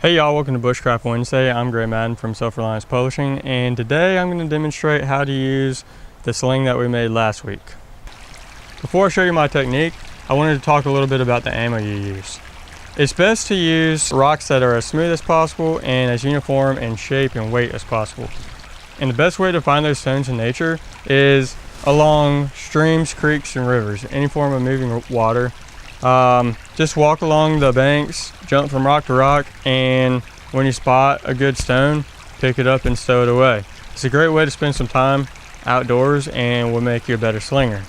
Hey y'all, welcome to Bushcraft Wednesday. I'm Gray Madden from Self-Reliance Publishing, and today I'm going to demonstrate how to use the sling that we made last week. Before I show you my technique, I wanted to talk a little bit about the ammo you use. It's best to use rocks that are as smooth as possible and as uniform in shape and weight as possible. And the best way to find those stones in nature is along streams, creeks, and rivers, any form of moving water. Just walk along the banks, jump from rock to rock, and when you spot a good stone, pick it up and stow it away. It's a great way to spend some time outdoors and will make you a better slinger.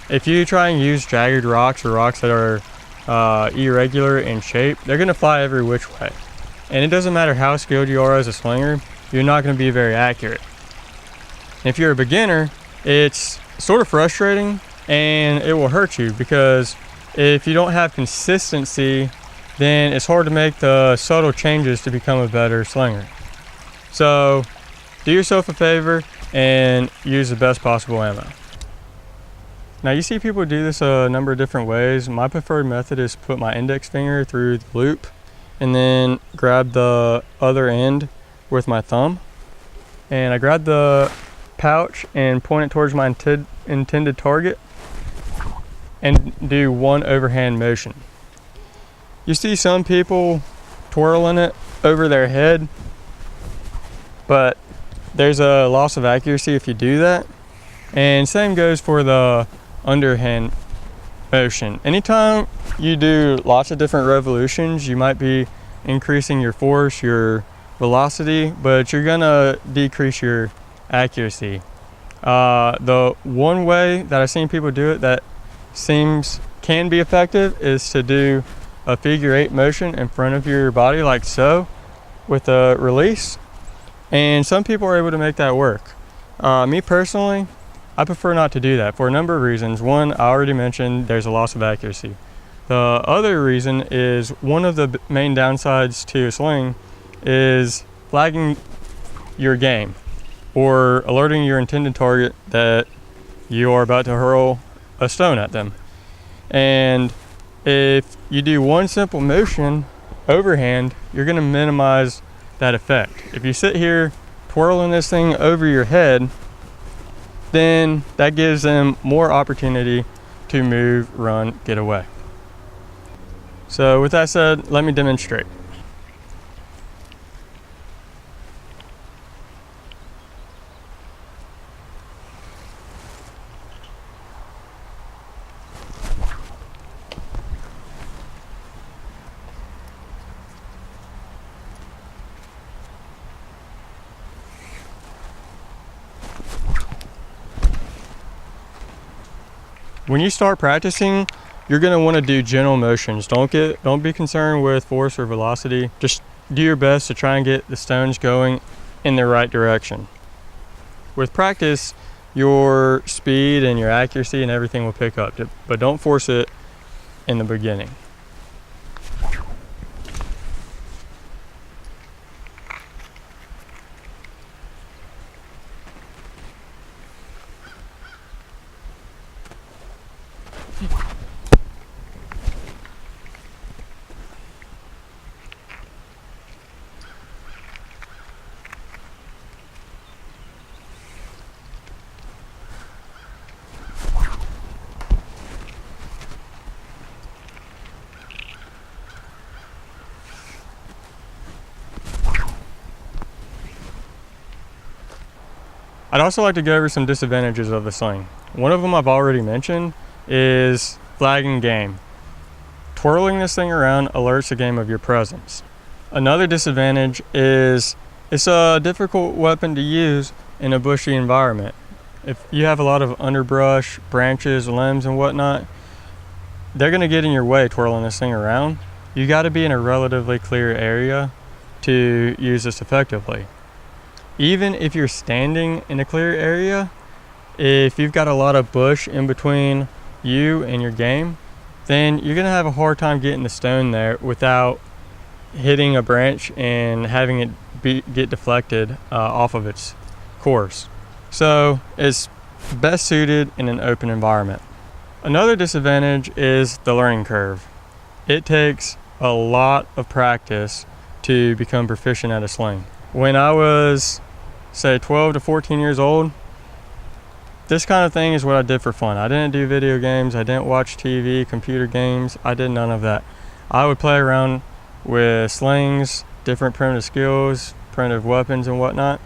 If you try and use jagged rocks or rocks that are irregular in shape, they're going to fly every which way. And it doesn't matter how skilled you are as a slinger, you're not going to be very accurate. If you're a beginner, it's sort of frustrating and it will hurt you because if you don't have consistency, then it's hard to make the subtle changes to become a better slinger. So do yourself a favor and use the best possible ammo. Now you see people do this a number of different ways. My preferred method is to put my index finger through the loop and then grab the other end with my thumb. And I grab the pouch and point it towards my intended target and do one overhand motion. You see some people twirling it over their head, but there's a loss of accuracy if you do that. And same goes for the underhand motion. Anytime you do lots of different revolutions, you might be increasing your force, your velocity, but you're gonna decrease your accuracy. The one way that I've seen people do it that can be effective is to do a figure 8 motion in front of your body like so with a release, and some people are able to make that work. Me personally, I prefer not to do that for a number of reasons. One, I already mentioned, there's a loss of accuracy. The other reason is one of the main downsides to a sling is flagging your game or alerting your intended target that you are about to hurl a stone at them. And if you do one simple motion overhand, you're going to minimize that effect. If you sit here twirling this thing over your head, then that gives them more opportunity to move, run, get away. So with that said, let me demonstrate. When you start practicing, you're going to want to do gentle motions. Don't be concerned with force or velocity. Just do your best to try and get the stones going in the right direction. With practice, your speed and your accuracy and everything will pick up, but don't force it in the beginning. I'd also like to go over some disadvantages of the sling. One of them I've already mentioned is flagging game. Twirling this thing around alerts the game of your presence. Another disadvantage is it's a difficult weapon to use in a bushy environment. If you have a lot of underbrush, branches, limbs, and whatnot, they're going to get in your way twirling this thing around. You got to be in a relatively clear area to use this effectively. Even if you're standing in a clear area, if you've got a lot of bush in between you and your game, then you're going to have a hard time getting the stone there without hitting a branch and having it get deflected off of its course. So it's best suited in an open environment. Another disadvantage is the learning curve. It takes a lot of practice to become proficient at a sling. When I was, say, 12 to 14 years old, this kind of thing is what I did for fun. I didn't do video games, I didn't watch TV, computer games, I did none of that. I would play around with slings, different primitive skills, primitive weapons and whatnot,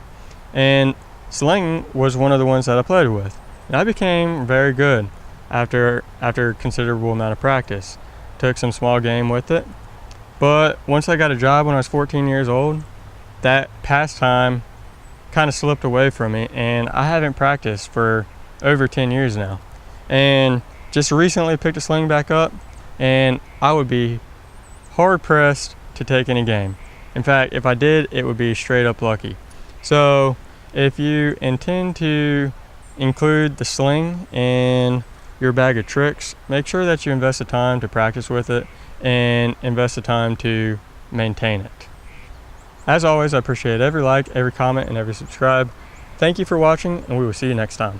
and slinging was one of the ones that I played with. And I became very good after a considerable amount of practice. Took some small game with it, but once I got a job when I was 14 years old, that pastime kind of slipped away from me, and I haven't practiced for over 10 years now. And just recently picked a sling back up, and I would be hard pressed to take any game. In fact, if I did, it would be straight up lucky. So if you intend to include the sling in your bag of tricks, make sure that you invest the time to practice with it and invest the time to maintain it. As always, I appreciate every like, every comment, and every subscribe. Thank you for watching, and we will see you next time.